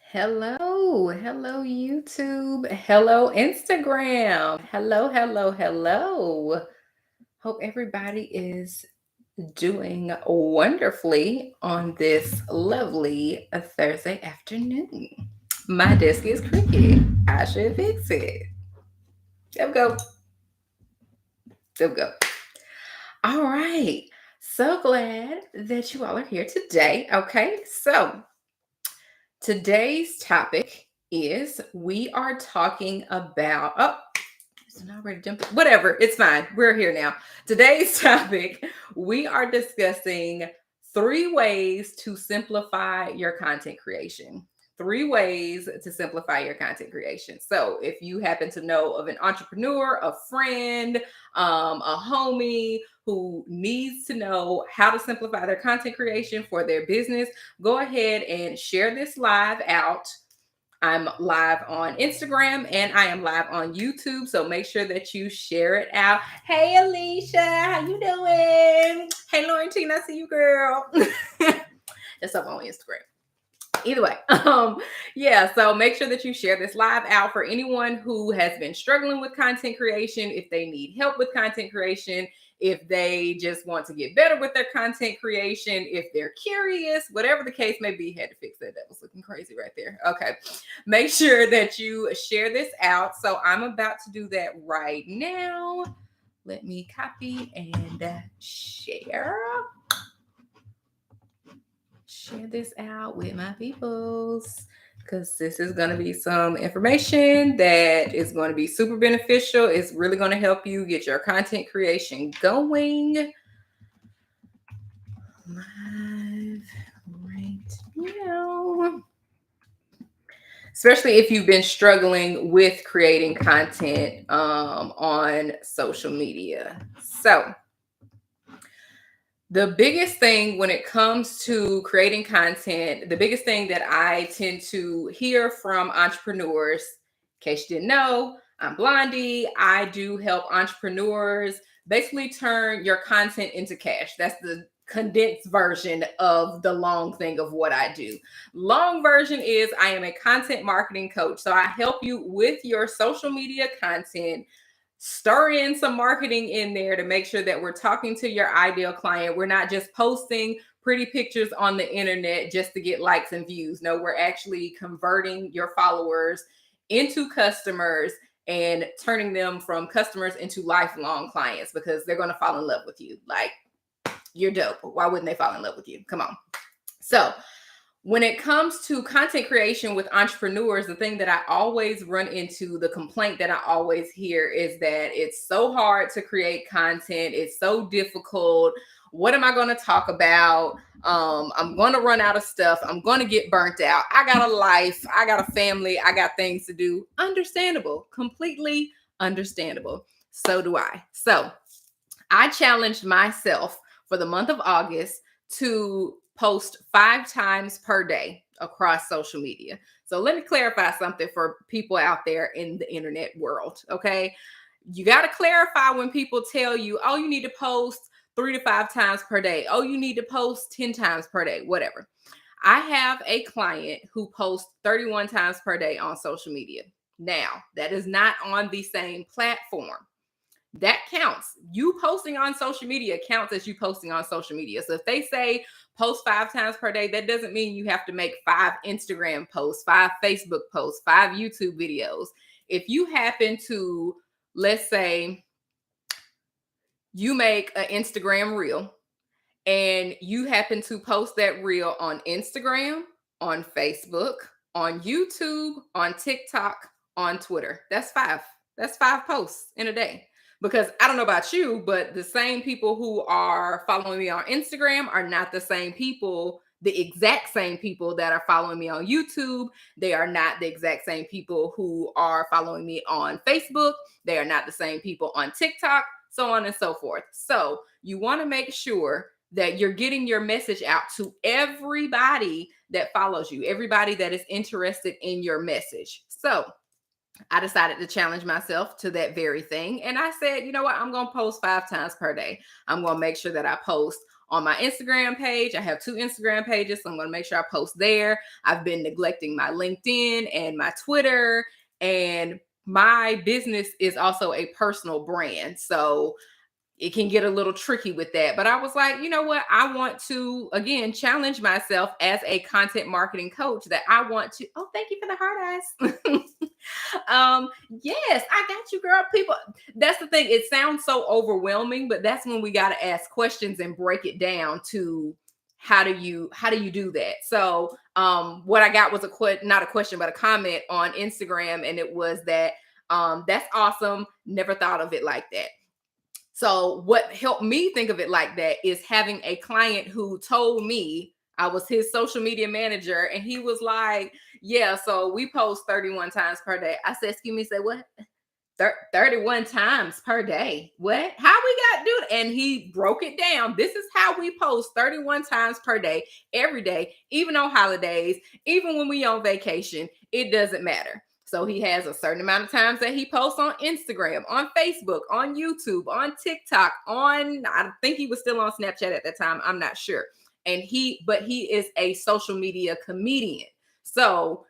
Hello, YouTube. Hello, Instagram. Hello. Hope everybody is doing wonderfully on this lovely Thursday afternoon. My desk is creaky. I should fix it. There we go. There we go. All right. So glad that you all are here today. Okay. So today's topic is we are talking about it's not already jumping. Whatever, it's fine. We're here now. Today's topic, we are discussing 3 ways to simplify your content creation. 3 ways to simplify your content creation. So, if you happen to know of an entrepreneur, a friend, a homie who needs to know how to simplify their content creation for their business, go ahead and share this live out. I'm live on Instagram and I am live on YouTube. So make sure that you share it out. Hey Alicia, how you doing? Hey Laurentine, I see you, girl. That's up on Instagram. Either way, yeah, so make sure that you share this live out for anyone who has been struggling with content creation, if they need help with content creation, if they just want to get better with their content creation, if they're curious, whatever the case may be. Had to fix that. That was looking crazy right there. Okay. Make sure that you share this out. So I'm about to do that right now. Let me copy and share this out with my peoples, because this is going to be some information that is going to be super beneficial. It's really going to help you get your content creation going. Live right now. Especially if you've been struggling with creating content on social media. So the biggest thing when it comes to creating content, the biggest thing that I tend to hear from entrepreneurs, in case you didn't know, I'm Blondie. I do help entrepreneurs basically turn your content into cash. That's the condensed version of the long thing of what I do. Long version is I am a content marketing coach. So I help you with your social media content. Stir in some marketing in there to make sure that we're talking to your ideal client. We're not just posting pretty pictures on the internet just to get likes and views. No, we're actually converting your followers into customers and turning them from customers into lifelong clients, because they're going to fall in love with you. Like, you're dope. Why wouldn't they fall in love with you? Come on. So when it comes to content creation with entrepreneurs, the thing that I always run into, the complaint that I always hear is that it's so hard to create content. It's so difficult. What am I going to talk about? I'm going to run out of stuff. I'm going to get burnt out. I got a life. I got a family. I got things to do. Understandable. Completely understandable. So do I. So I challenged myself for the month of August to post 5 times per day across social media. So let me clarify something for people out there in the internet world. Okay. You got to clarify when people tell you, oh, you need to post 3 to 5 times per day. Oh, you need to post 10 times per day, whatever. I have a client who posts 31 times per day on social media. Now, that is not on the same platform. That counts. You posting on social media counts as you posting on social media. So if they say post 5 times per day, that doesn't mean you have to make 5 Instagram posts, 5 Facebook posts, 5 YouTube videos. If you happen to, let's say, you make an Instagram reel and you happen to post that reel on Instagram, on Facebook, on YouTube, on TikTok, on Twitter. That's 5. That's 5 posts in a day. Because I don't know about you, but the same people who are following me on Instagram are not the same people, the exact same people that are following me on YouTube. They are not the exact same people who are following me on Facebook. They are not the same people on TikTok, so on and so forth. So you want to make sure that you're getting your message out to everybody that follows you, everybody that is interested in your message. So I decided to challenge myself to that very thing. And I said, you know what? I'm going to post 5 times per day. I'm going to make sure that I post on my Instagram page. I have 2 Instagram pages, so I'm going to make sure I post there. I've been neglecting my LinkedIn and my Twitter, and my business is also a personal brand. So it can get a little tricky with that. But I was like, you know what? I want to, again, challenge myself as a content marketing coach that I want to. Oh, thank you for the heart eyes. Yes, I got you, girl. People, that's the thing. It sounds so overwhelming, but that's when we got to ask questions and break it down to how do you do that. So what I got was not a question, but a comment on Instagram, and it was that that's awesome. Never thought of it like that. So what helped me think of it like that is having a client who told me, I was his social media manager, and he was like, yeah, so we post 31 times per day. I said, excuse me, say what? 31 times per day. What? How we got to do it? And he broke it down. This is how we post 31 times per day, every day, even on holidays, even when we on vacation. It doesn't matter. So he has a certain amount of times that he posts on Instagram, on Facebook, on YouTube, on TikTok, I think he was still on Snapchat at that time. I'm not sure. But he is a social media comedian. So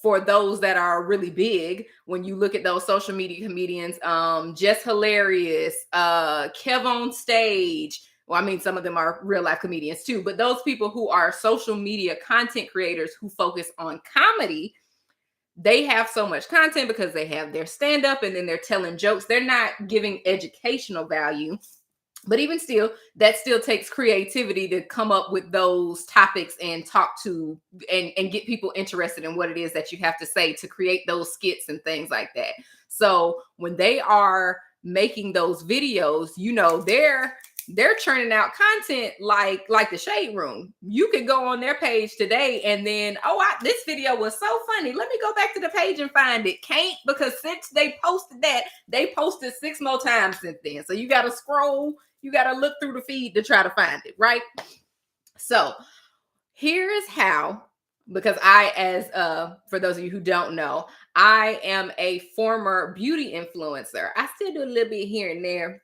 for those that are really big, when you look at those social media comedians, Just Hilarious, Kev on Stage. Well, I mean, some of them are real life comedians too, but those people who are social media content creators who focus on comedy, they have so much content because they have their stand-up and then they're telling jokes. They're not giving educational value. But even still, that still takes creativity to come up with those topics and talk to and get people interested in what it is that you have to say to create those skits and things like that. So when they are making those videos, you know, they're churning out content like the Shade Room. You could go on their page today and then, this video was so funny. Let me go back to the page and find it. Can't, because since they posted that, they posted 6 more times since then. So you got to scroll. You got to look through the feed to try to find it, right? So here is how, because for those of you who don't know, I am a former beauty influencer. I still do a little bit here and there.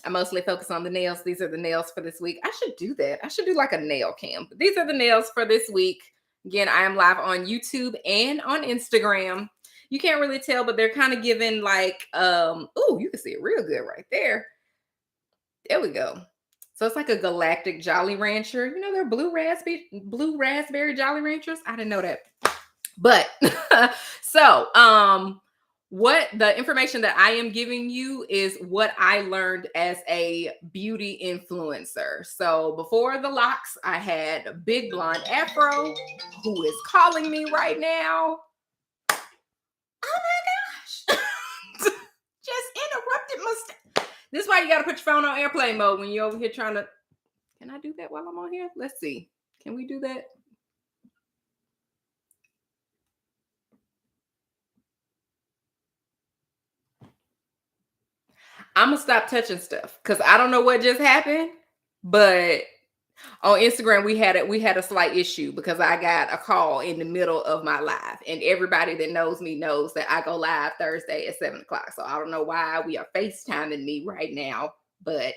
I mostly focus on the nails. These are the nails for this week. I should do that. I should do like a nail cam. But these are the nails for this week. Again, I am live on YouTube and on Instagram. You can't really tell, but they're kind of giving like, you can see it real good right there. There we go. So it's like a galactic Jolly Rancher. You know, they're blue raspberry Jolly Ranchers. I didn't know that. But so what the information that I am giving you is what I learned as a beauty influencer. So before the locks, I had a big blonde afro who is calling me right now. Oh my gosh. Just interrupted my This is why you got to put your phone on airplane mode when you're over here trying to. Can I do that while I'm on here? Let's see. Can we do that? I'm gonna stop touching stuff because I don't know what just happened, but on Instagram we had a slight issue because I got a call in the middle of my live, and everybody that knows me knows that I go live Thursday at 7 o'clock. So I don't know why we are FaceTiming me right now, but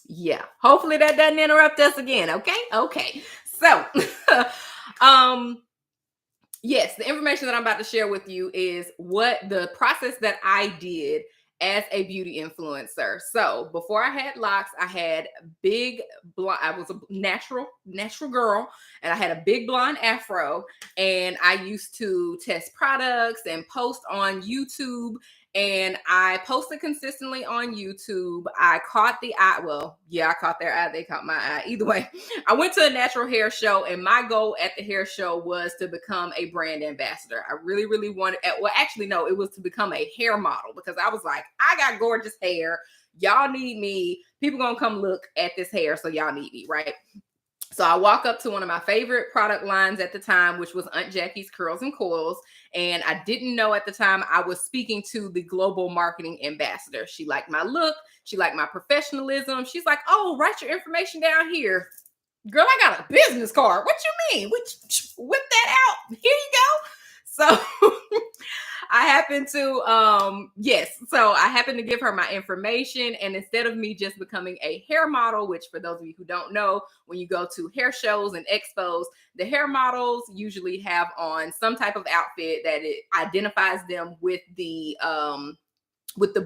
yeah, hopefully that doesn't interrupt us again. Okay. So, yes, the information that I'm about to share with you is what the process that I did as a beauty influencer. So before I had locks, I had big blonde. I was a natural girl, and I had a big blonde afro. And I used to test products and post on YouTube. And I posted consistently on YouTube. I caught the eye. Well, yeah, I caught their eye. They caught my eye. Either way, I went to a natural hair show, and my goal at the hair show was to become a brand ambassador. I really, really wanted. Well, actually, no, it was to become a hair model because I was like, I got gorgeous hair. Y'all need me. People gonna come look at this hair, so y'all need me, right? So I walk up to one of my favorite product lines at the time, which was Aunt Jackie's Curls and Coils. And I didn't know at the time I was speaking to the global marketing ambassador. She liked my look. She liked my professionalism. She's like, oh, write your information down here. Girl, I got a business card. What you mean? Whip that out. Here you go. So I happen to yes, so I happen to give her my information, and instead of me just becoming a hair model, which for those of you who don't know, when you go to hair shows and expos, the hair models usually have on some type of outfit that it identifies them with the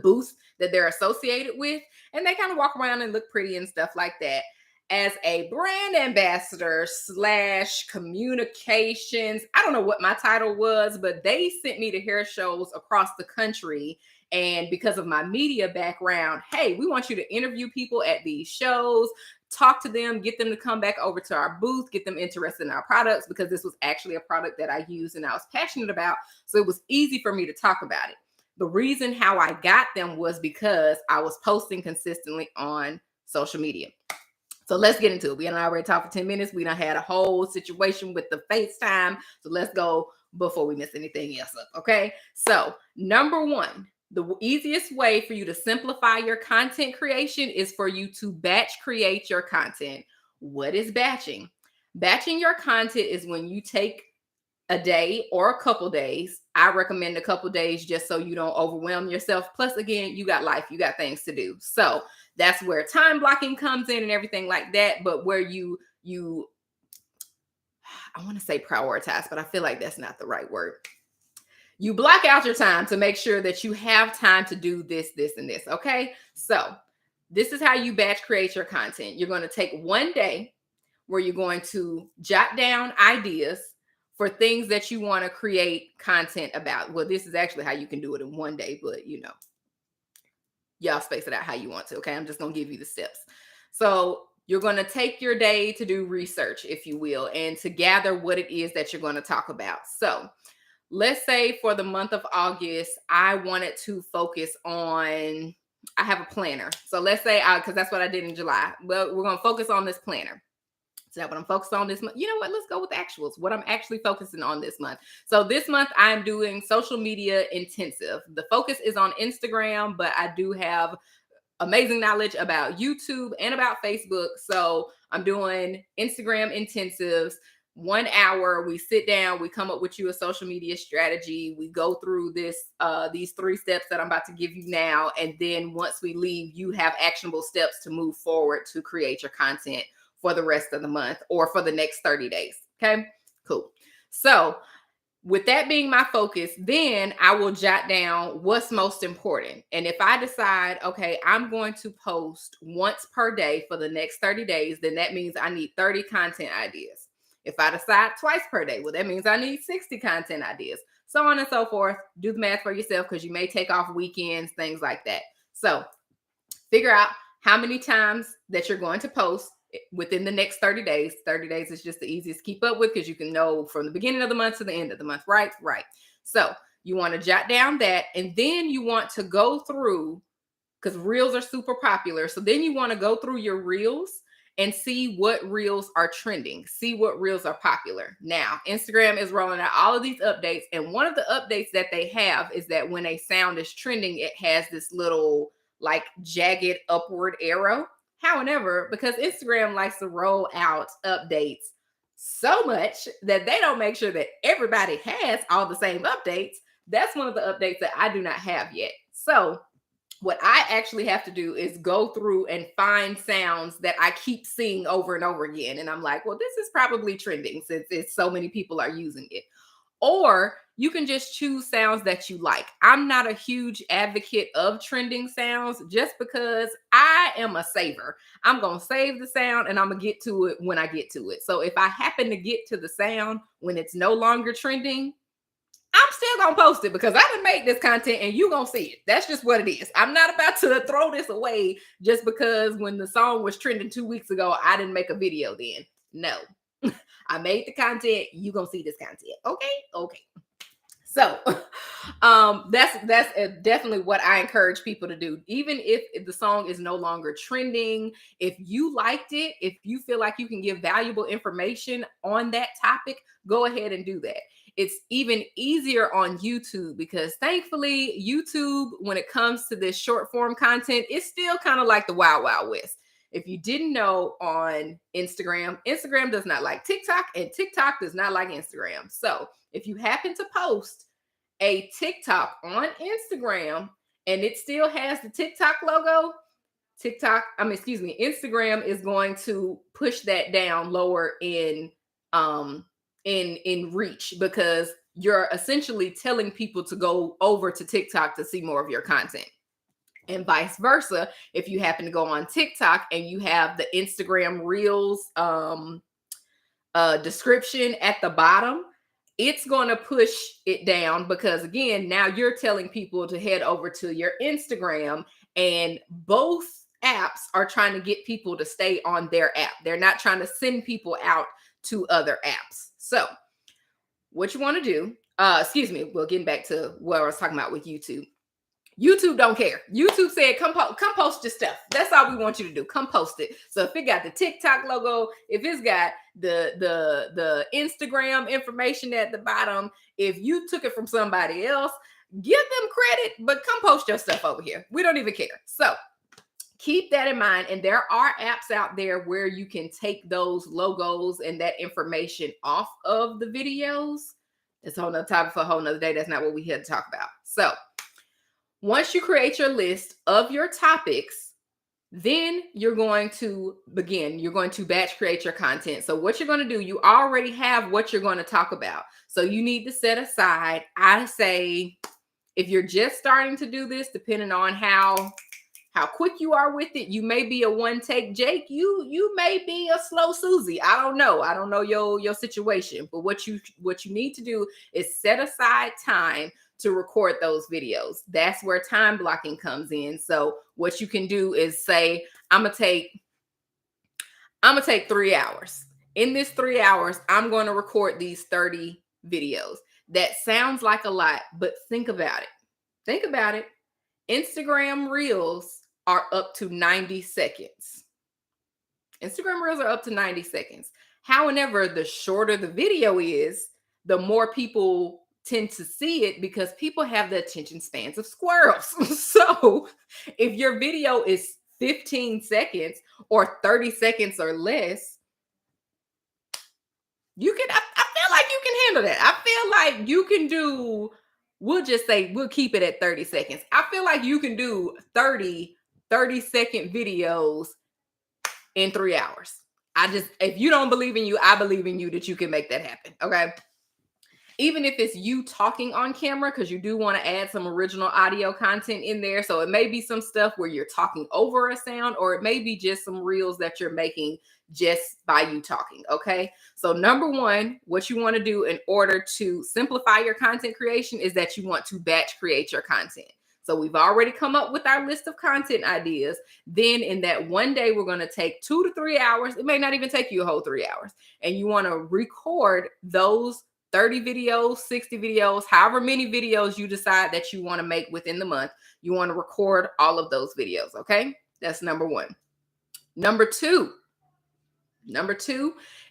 booth that they're associated with, and they kind of walk around and look pretty and stuff like that. As a brand ambassador slash communications, I don't know what my title was, but they sent me to hair shows across the country. And because of my media background, hey, we want you to interview people at these shows, talk to them, get them to come back over to our booth, get them interested in our products, because this was actually a product that I used and I was passionate about. So it was easy for me to talk about it. The reason how I got them was because I was posting consistently on social media. So let's get into it. We done already talked for 10 minutes. We done had a whole situation with the FaceTime. So let's go before we miss anything else up. Okay. So number one, the easiest way for you to simplify your content creation is for you to batch create your content. What is batching? Batching your content is when you take a day or a couple days. I recommend a couple days just so you don't overwhelm yourself. Plus, again, you got life, you got things to do. So that's where time blocking comes in and everything like that. But where you I want to say prioritize, but I feel like that's not the right word. You block out your time to make sure that you have time to do this, this, and this. Okay. So this is how you batch create your content. You're going to take one day where you're going to jot down ideas for things that you want to create content about. Well, this is actually how you can do it in one day, but y'all space it out how you want to. Okay. I'm just going to give you the steps. So you're going to take your day to do research, if you will, and to gather what it is that you're going to talk about. So let's say for the month of August, I wanted to focus on, I have a planner. So let's say, because that's what I did in July. Well, we're going to focus on this planner. So what I'm focused on this month, you know what? Let's go with actuals. What I'm actually focusing on this month. So this month I'm doing social media intensive. The focus is on Instagram, but I do have amazing knowledge about YouTube and about Facebook. So I'm doing Instagram intensives. 1 hour, we sit down, we come up with you a social media strategy. We go through these 3 steps that I'm about to give you now. And then once we leave, you have actionable steps to move forward to create your content for the rest of the month or for the next 30 days. Okay, cool. So with that being my focus, then I will jot down what's most important. And if I decide, okay, I'm going to post once per day for the next 30 days, then that means I need 30 content ideas. If I decide twice per day, well, that means I need 60 content ideas, so on and so forth. Do the math for yourself because you may take off weekends, things like that. So figure out how many times that you're going to post within the next 30 days. 30 days is just the easiest to keep up with because you can know from the beginning of the month to the end of the month, right? Right. So you want to jot down that, and then you want to go through, because reels are super popular. So then you want to go through your reels and see what reels are trending, see what reels are popular. Now, Instagram is rolling out all of these updates, and one of the updates that they have is that when a sound is trending, it has this little like jagged upward arrow. However, because Instagram likes to roll out updates so much that they don't make sure that everybody has all the same updates, that's one of the updates that I do not have yet. So what I actually have to do is go through and find sounds that I keep seeing over and over again. And I'm like, well, this is probably trending since it's so many people are using it. Or you can just choose sounds that you like. I'm not a huge advocate of trending sounds just because I am a saver. I'm going to save the sound and I'm going to get to it when I get to it. So if I happen to get to the sound when it's no longer trending, I'm still going to post it because I didn't make this content and you're going to see it. That's just what it is. I'm not about to throw this away just because when the song was trending 2 weeks ago, I didn't make a video then. No. I made the content. You gonna see this content. Okay. So that's definitely what I encourage people to do. Even if the song is no longer trending, if you liked it, if you feel like you can give valuable information on that topic, go ahead and do that. It's even easier on YouTube because thankfully YouTube, when it comes to this short form content, it's still kind of like the Wild Wild West. If you didn't know, on Instagram does not like TikTok and TikTok does not like Instagram. So if you happen to post a TikTok on Instagram and it still has the TikTok logo, Instagram is going to push that down lower in reach because you're essentially telling people to go over to TikTok to see more of your content. And vice versa, if you happen to go on TikTok and you have the Instagram Reels description at the bottom, it's going to push it down because again, now you're telling people to head over to your Instagram, and both apps are trying to get people to stay on their app. They're not trying to send people out to other apps. So what you want to do, well, getting back to what I was talking about with YouTube. YouTube don't care. YouTube said, come post your stuff. That's all we want you to do. Come post it. So if it got the TikTok logo, if it's got the Instagram information at the bottom, if you took it from somebody else, give them credit, but come post your stuff over here. We don't even care. So keep that in mind. And there are apps out there where you can take those logos and that information off of the videos. It's a whole nother topic for a whole nother day. That's not what we here to talk about. So once you create your list of your topics, then you're going to begin. You're going to batch create your content. So what you're going to do, you already have what you're going to talk about. So you need to set aside, I say, if you're just starting to do this, depending on how quick you are with it, you may be a one take Jake. You may be a slow Susie. I don't know your situation. But what you need to do is set aside time to record those videos. That's where time blocking comes in. So what you can do is say, I'm gonna take 3 hours. In this 3 hours, I'm going to record these 30 videos. That sounds like a lot, but think about it. Think about it. Instagram Reels are up to 90 seconds. Instagram Reels are up to 90 seconds. However, the shorter the video is, the more people tend to see it because people have the attention spans of squirrels. So if your video is 15 seconds or 30 seconds or less, I feel like you can handle that. I feel like you can do, we'll just say we'll keep it at 30 seconds. I feel like you can do 30-second videos in 3 hours. If you don't believe in you, I believe in you that you can make that happen. Okay. Even if it's you talking on camera, because you do want to add some original audio content in there. So it may be some stuff where you're talking over a sound, or it may be just some reels that you're making just by you talking. Okay. So number one, what you want to do in order to simplify your content creation is that you want to batch create your content. So we've already come up with our list of content ideas. Then in that one day, we're going to take 2 to 3 hours. It may not even take you a whole 3 hours. And you want to record those 30 videos, 60 videos, however many videos you decide that you want to make within the month. You want to record all of those videos. Okay. That's number one. Number two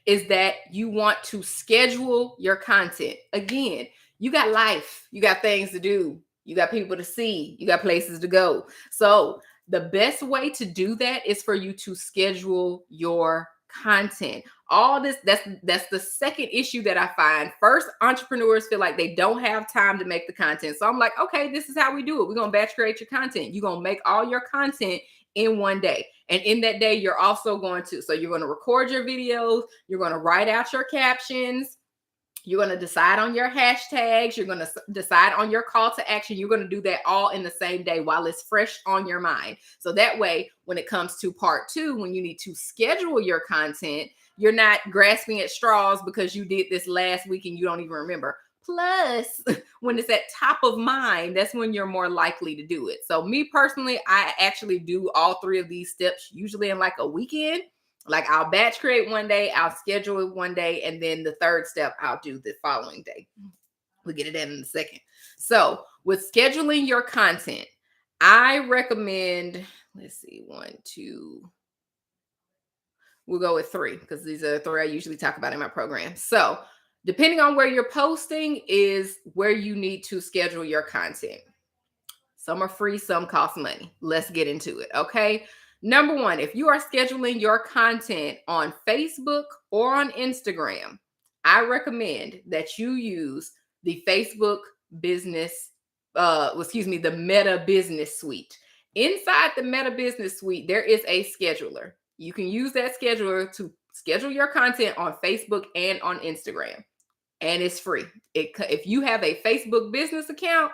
is that you want to schedule your content. Again, you got life, you got things to do, you got people to see, you got places to go. So the best way to do that is for you to schedule your content. All this, that's the second issue that I find. First, entrepreneurs feel like they don't have time to make the content. So I'm like, okay, this is how we do it. We're going to batch create your content. You're going to make all your content in one day. And in that day, you're also going to record your videos. You're going to write out your captions. You're going to decide on your hashtags. You're going to decide on your call to action. You're going to do that all in the same day while it's fresh on your mind. So that way, when it comes to part two, when you need to schedule your content, you're not grasping at straws because you did this last week and you don't even remember. Plus, when it's at top of mind, that's when you're more likely to do it. So me personally, I actually do all three of these steps usually in like a weekend. Like I'll batch create one day, I'll schedule it one day, and then the third step I'll do the following day. We'll get it in a second. So with scheduling your content, I recommend, let's see, 1, 2, we'll go with 3 because these are the 3 I usually talk about in my program. So depending on where you're posting is where you need to schedule your content. Some are free, some cost money. Let's get into it. Okay. Number one, if you are scheduling your content on Facebook or on Instagram, I recommend that you use the Facebook business, the Meta Business Suite. Inside the Meta Business Suite, there is a scheduler. You can use that scheduler to schedule your content on Facebook and on Instagram, and it's free. If you have a Facebook business account,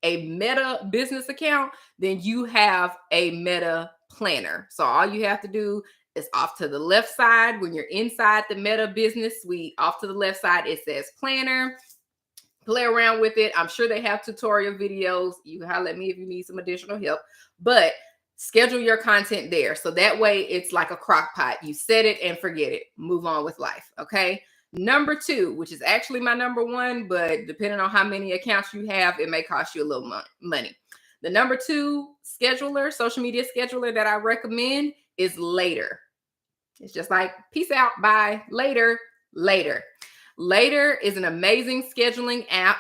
a Meta business account, then you have a Meta planner. So all you have to do is off to the left side, when you're inside the Meta Business Suite, off to the left side, it says planner. Play around with it. I'm sure they have tutorial videos. You can holler at me if you need some additional help, but schedule your content there. So that way it's like a crock pot. You set it and forget it. Move on with life. Okay. Number 2, which is actually my number 1, but depending on how many accounts you have, it may cost you a little money. The number 2 scheduler, social media scheduler that I recommend is Later. It's just like, peace out, bye, later. Later is an amazing scheduling app.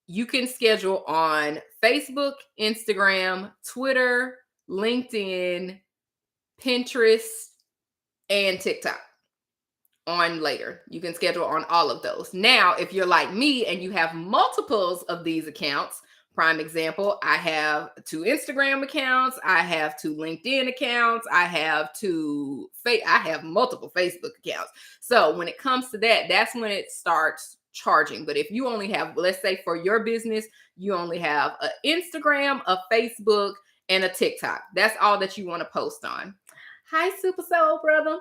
You can schedule on Facebook, Instagram, Twitter, LinkedIn, Pinterest, and TikTok. On Later, you can schedule on all of those. Now, if you're like me and you have multiples of these accounts, prime example, I have 2 Instagram accounts, I have 2 LinkedIn accounts, I have multiple Facebook accounts. So when it comes to that, that's when it starts charging. But if you only have, let's say for your business, you only have an Instagram, a Facebook, and a TikTok. That's all that you want to post on. Hi, Super Soul Brother.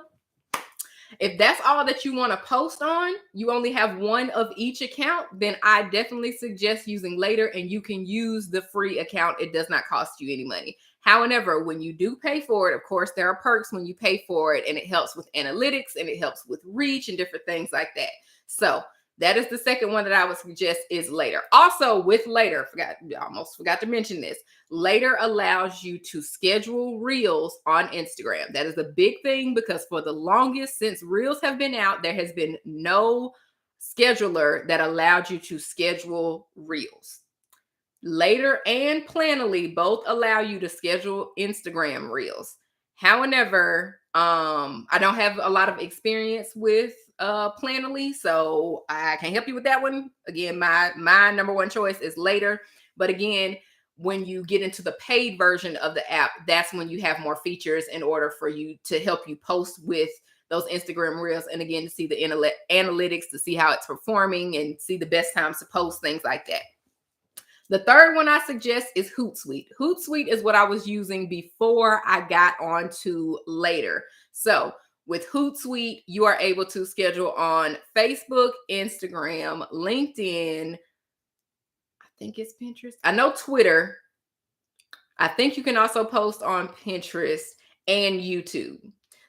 If that's all that you want to post on, you only have one of each account, then I definitely suggest using Later, and you can use the free account. It does not cost you any money. However, when you do pay for it, of course, there are perks when you pay for it, and it helps with analytics and it helps with reach and different things like that. So that is the second one that I would suggest is Later. Also with Later, almost forgot to mention this. Later allows you to schedule Reels on Instagram. That is a big thing because for the longest, since Reels have been out, there has been no scheduler that allowed you to schedule Reels. Later and Planoly both allow you to schedule Instagram Reels. However, I don't have a lot of experience with Planoly, so I can't help you with that one. Again, my number 1 choice is Later. But again, when you get into the paid version of the app, that's when you have more features in order for you to help you post with those Instagram Reels. And again, to see the analytics, to see how it's performing and see the best times to post, things like that. The third one I suggest is Hootsuite. Hootsuite is what I was using before I got onto Later. So with Hootsuite, you are able to schedule on Facebook, Instagram, LinkedIn. I think it's Pinterest. I know Twitter. I think you can also post on Pinterest and YouTube.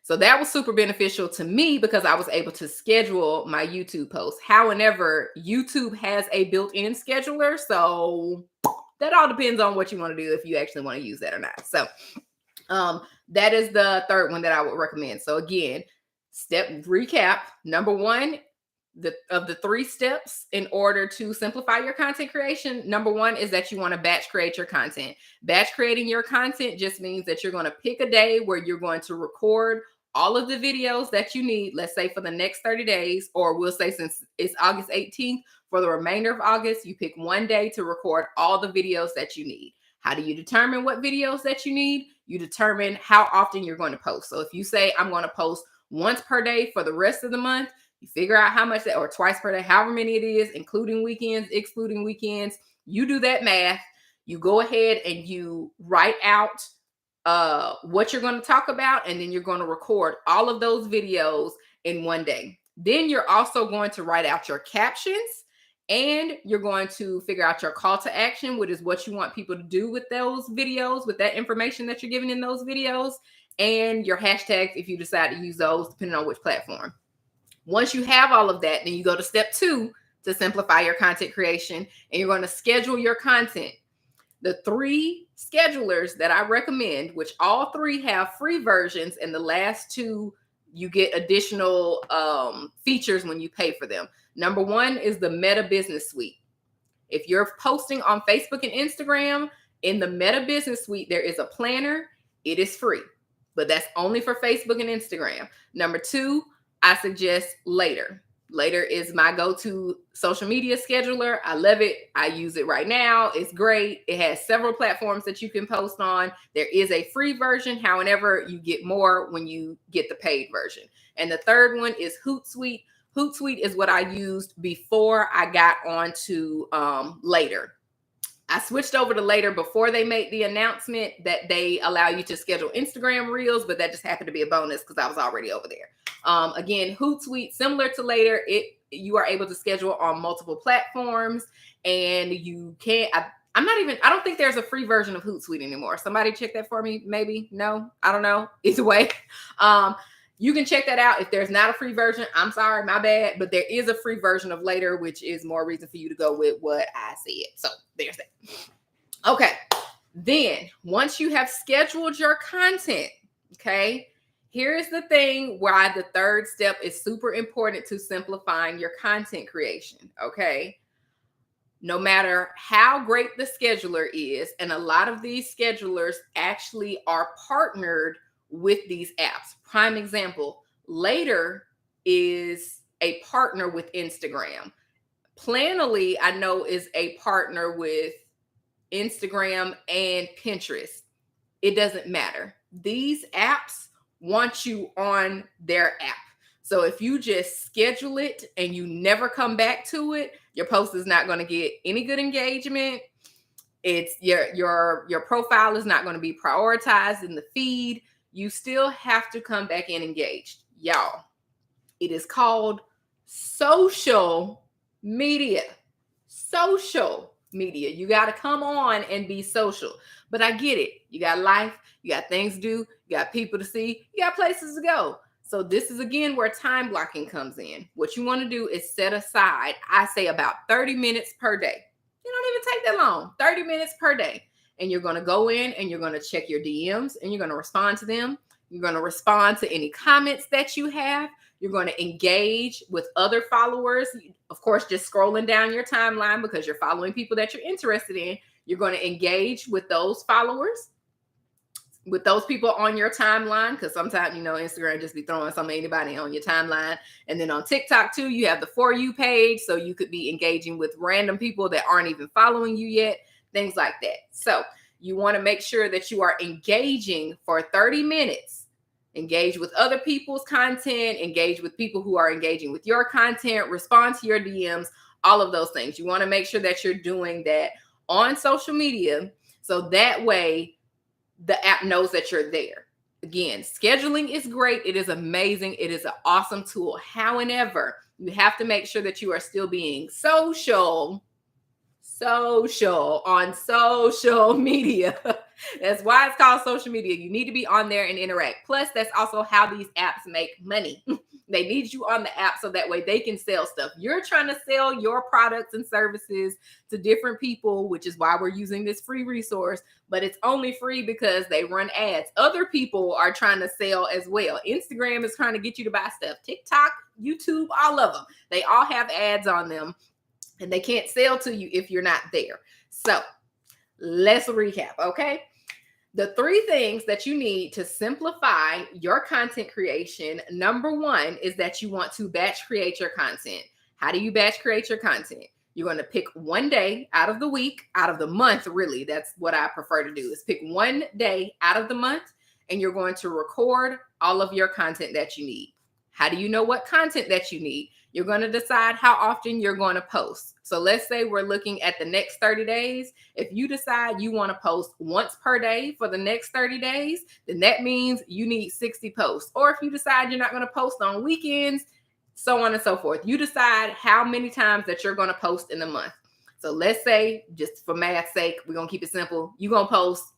So that was super beneficial to me because I was able to schedule my YouTube posts. However, YouTube has a built-in scheduler. So that all depends on what you want to do, if you actually want to use that or not. So that is the third one that I would recommend. So again, recap. Number 1, of the 3 steps in order to simplify your content creation. Number 1 is that you want to batch create your content. Batch creating your content just means that you're going to pick a day where you're going to record all of the videos that you need, let's say for the next 30 days, or we'll say since it's August 18th, for the remainder of August, you pick one day to record all the videos that you need. How do you determine what videos that you need? You determine how often you're going to post. So if you say, I'm going to post once per day for the rest of the month, you figure out how much that, or twice per day, however many it is, including weekends, excluding weekends. You do that math. You go ahead and you write out what you're going to talk about, and then you're going to record all of those videos in one day. Then you're also going to write out your captions, and you're going to figure out your call to action, which is what you want people to do with those videos, with that information that you're giving in those videos, and your hashtags if you decide to use those, depending on which platform. Once you have all of that, then you go to step 2 to simplify your content creation, and you're going to schedule your content. The 3 schedulers that I recommend, which all 3 have free versions, and the last 2, you get additional features when you pay for them. Number 1 is the Meta Business Suite. If you're posting on Facebook and Instagram, in the Meta Business Suite, there is a planner. It is free, but that's only for Facebook and Instagram. Number 2, I suggest Later. Later is my go-to social media scheduler. I love it. I use it right now. It's great. It has several platforms that you can post on. There is a free version. However, you get more when you get the paid version. And the third one is Hootsuite. Hootsuite is what I used before I got onto Later. I switched over to Later before they made the announcement that they allow you to schedule Instagram Reels, but that just happened to be a bonus because I was already over there. Again, Hootsuite, similar to Later, you are able to schedule on multiple platforms, and you can't. I don't think there's a free version of Hootsuite anymore. Somebody check that for me. Maybe. No, I don't know. Either way. You can check that out. If there's not a free version, I'm sorry, my bad. But there is a free version of Later, which is more reason for you to go with what I said. So there's that. Okay. Then once you have scheduled your content, okay, here's the thing why the third step is super important to simplifying your content creation. Okay. No matter how great the scheduler is, and a lot of these schedulers actually are partnered with these apps. Prime example, Later is a partner with Instagram. Planoly, I know, is a partner with Instagram and Pinterest. It doesn't matter. These apps want you on their app. So if you just schedule it and you never come back to it, your post is not going to get any good engagement. It's your profile is not going to be prioritized in the feed. You still have to come back and engage. Y'all, it is called social media. Social media. You got to come on and be social. But I get it. You got life. You got things to do. You got people to see. You got places to go. So this is, again, where time blocking comes in. What you want to do is set aside, I say, about 30 minutes per day. You don't even take that long. 30 minutes per day. And you're going to go in and you're going to check your DMs and you're going to respond to them. You're going to respond to any comments that you have. You're going to engage with other followers. Of course, just scrolling down your timeline because you're following people that you're interested in. You're going to engage with those followers, with those people on your timeline, because sometimes, Instagram just be throwing anybody on your timeline. And then on TikTok too, you have the For You page. So you could be engaging with random people that aren't even following you yet, things like that. So you want to make sure that you are engaging for 30 minutes. Engage with other people's content, engage with people who are engaging with your content, respond to your DMs, all of those things. You want to make sure that you're doing that on social media. So that way the app knows that you're there. Again, scheduling is great. It is amazing. It is an awesome tool. However, you have to make sure that you are still being social on social media. That's why it's called social media. You need to be on there and interact. Plus, that's also how these apps make money. They need you on the app so that way they can sell stuff. You're trying to sell your products and services to different people, which is why we're using this free resource, but it's only free because they run ads. Other people are trying to sell as well. Instagram is trying to get you to buy stuff. TikTok, YouTube, all of them. They all have ads on them. And they can't sell to you if you're not there. So let's recap, okay? The 3 things that you need to simplify your content creation. Number 1 is that you want to batch create your content. How do you batch create your content? You're going to pick one day out of the week, out of the month, really. That's what I prefer to do, is pick one day out of the month, and you're going to record all of your content that you need. How do you know what content that you need? You're going to decide how often you're going to post. So let's say we're looking at the next 30 days. If you decide you want to post once per day for the next 30 days, then that means you need 60 posts. Or if you decide you're not going to post on weekends, so on and so forth. You decide how many times that you're going to post in the month. So let's say, just for math's sake, we're going to keep it simple. You're going to post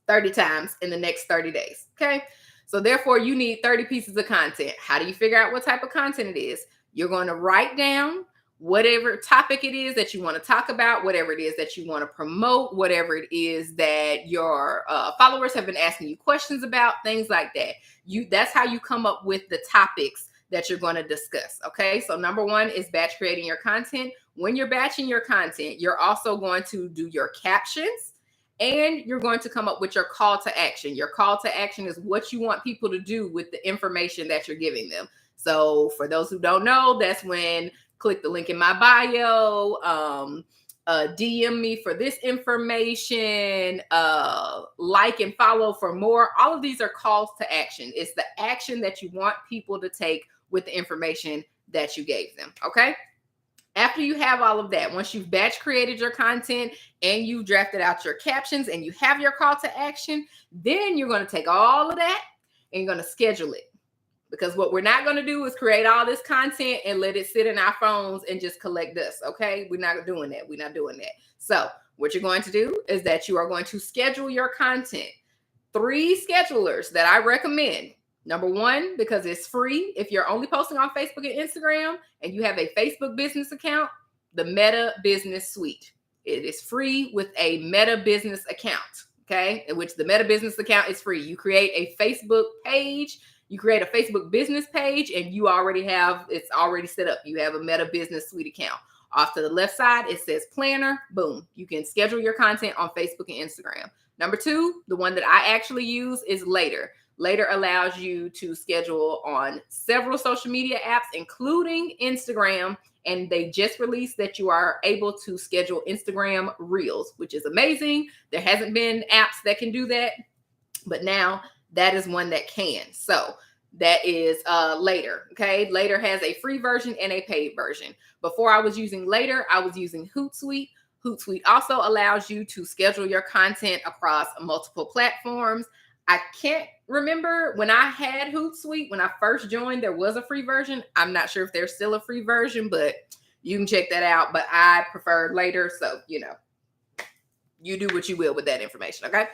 30 times in the next 30 days. Okay. So therefore, you need 30 pieces of content. How do you figure out what type of content it is? You're going to write down whatever topic it is that you want to talk about, whatever it is that you want to promote, whatever it is that your followers have been asking you questions about, things like that. That's how you come up with the topics that you're going to discuss. Okay. So number 1 is batch creating your content. When you're batching your content, you're also going to do your captions. And you're going to come up with your call to action. Your call to action is what you want people to do with the information that you're giving them. So for those who don't know, that's when click the link in my bio, DM me for this information, like and follow for more. All of these are calls to action. It's the action that you want people to take with the information that you gave them. Okay. After you have all of that, once you've batch created your content and you've drafted out your captions and you have your call to action, then you're going to take all of that and you're going to schedule it. Because what we're not going to do is create all this content and let it sit in our phones and just collect dust. Okay. We're not doing that. We're not doing that. So what you're going to do is that you are going to schedule your content. 3 schedulers that I recommend. Number 1, because it's free. If you're only posting on Facebook and Instagram and you have a Facebook business account, the Meta Business Suite. It is free with a Meta Business account. Okay. In which the Meta Business account is free. You create a Facebook page. You create a Facebook business page and you already have, it's already set up. You have a Meta Business Suite account. Off to the left side, it says planner. Boom. You can schedule your content on Facebook and Instagram. Number 2, the one that I actually use is Later. Later allows you to schedule on several social media apps, including Instagram. And they just released that you are able to schedule Instagram Reels, which is amazing. There hasn't been apps that can do that, but now that is one that can. So that is Later. Okay. Later has a free version and a paid version. Before I was using Later, I was using Hootsuite. Hootsuite also allows you to schedule your content across multiple platforms. I can't remember when I had Hootsuite, when I first joined, there was a free version. I'm not sure if there's still a free version, but you can check that out. But I prefer Later. So, you do what you will with that information. Okay.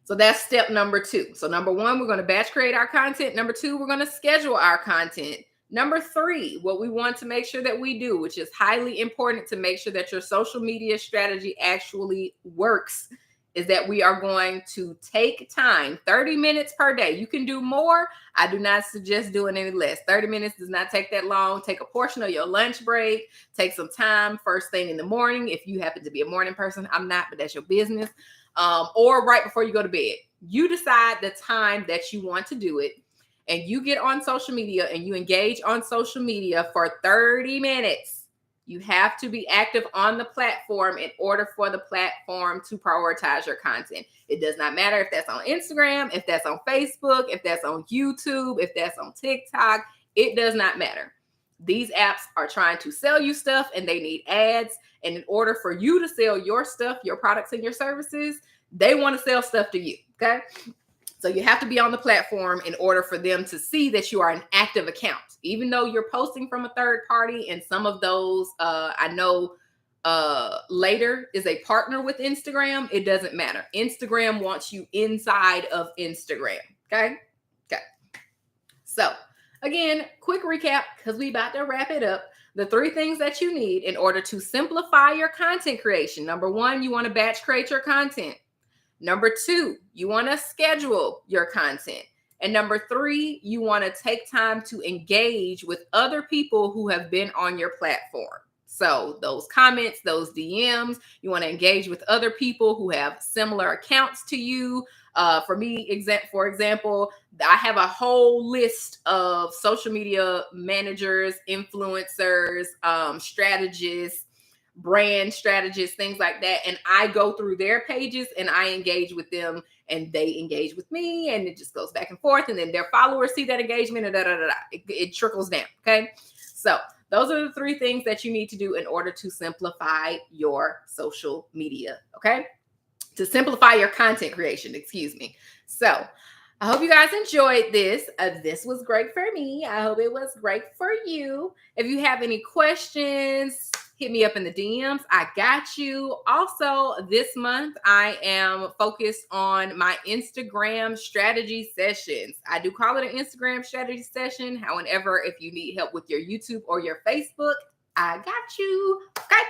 So that's step number 2. So number 1, we're going to batch create our content. Number 2, we're going to schedule our content. Number 3, what we want to make sure that we do, which is highly important to make sure that your social media strategy actually works, is that we are going to take time, 30 minutes per day. You can do more. I do not suggest doing any less. 30 minutes does not take that long. Take a portion of your lunch break. Take some time first thing in the morning. If you happen to be a morning person, I'm not, but that's your business. Or right before you go to bed. You decide the time that you want to do it, and you get on social media and you engage on social media for 30 minutes. You have to be active on the platform in order for the platform to prioritize your content. It does not matter if that's on Instagram, if that's on Facebook, if that's on YouTube, if that's on TikTok. It does not matter. These apps are trying to sell you stuff and they need ads. And in order for you to sell your stuff, your products and your services, they want to sell stuff to you. Okay. So you have to be on the platform in order for them to see that you are an active account. Even though you're posting from a third party, and some of those, I know Later is a partner with Instagram. It doesn't matter. Instagram wants you inside of Instagram. Okay. Okay. So again, quick recap, because we about to wrap it up. The 3 things that you need in order to simplify your content creation. Number 1, you want to batch create your content. Number 2, you want to schedule your content. And number 3, you want to take time to engage with other people who have been on your platform. So those comments, those DMs, you want to engage with other people who have similar accounts to you. For me, for example, I have a whole list of social media managers, influencers, strategists, brand strategists, things like that. And I go through their pages and I engage with them and they engage with me, and it just goes back and forth. And then their followers see that engagement and it trickles down. Okay. So those are the 3 things that you need to do in order to simplify your social media. Okay. To simplify your content creation, excuse me. So I hope you guys enjoyed this. This was great for me. I hope it was great for you. If you have any questions, hit me up in the DMs. I got you. Also, this month, I am focused on my Instagram strategy sessions. I do call it an Instagram strategy session. However, if you need help with your YouTube or your Facebook, I got you. Okay.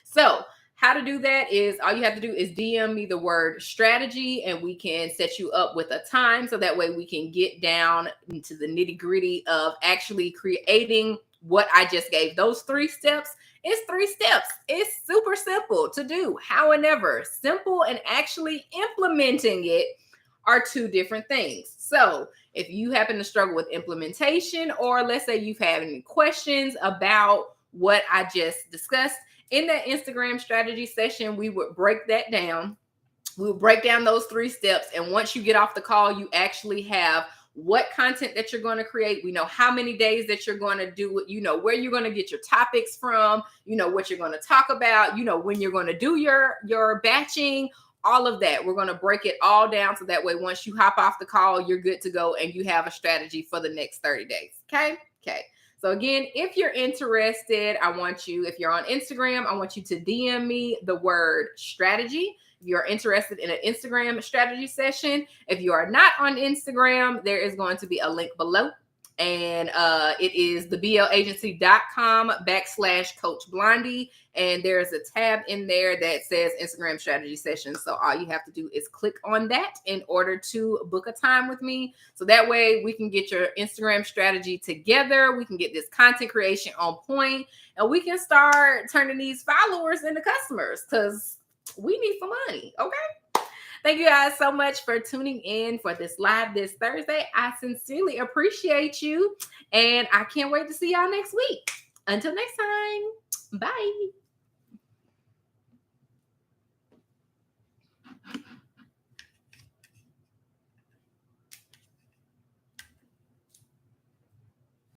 So how to do that is all you have to do is DM me the word strategy and we can set you up with a time. So that way we can get down into the nitty gritty of actually creating what I just gave. Those 3 steps. It's 3 steps. It's super simple to do. However, simple and actually implementing it are 2 different things. So If you happen to struggle with implementation, or let's say you've had any questions about what I just discussed in that Instagram strategy session, we would break that down. We will break down those 3 steps. And once you get off the call, you actually have what content that you're going to create. We know how many days that you're going to do it. You know where you're going to get your topics from. You know what you're going to talk about. You know when you're going to do your batching. All of that. We're going to break it all down so that way once you hop off the call, you're good to go and you have a strategy for the next 30 days. Okay? Okay. So again, if you're interested, if you're on Instagram, I want you to DM me the word strategy. If you're interested in an Instagram strategy session, if you are not on Instagram, there is going to be a link below. And it is theblagency.com/Coach Blondie. And there's a tab in there that says Instagram strategy session. So all you have to do is click on that in order to book a time with me. So that way we can get your Instagram strategy together. We can get this content creation on point, and we can start turning these followers into customers, because we need some money. Okay. Thank you guys so much for tuning in for this live this Thursday. I sincerely appreciate you, and I can't wait to see y'all next week. Until next time, bye.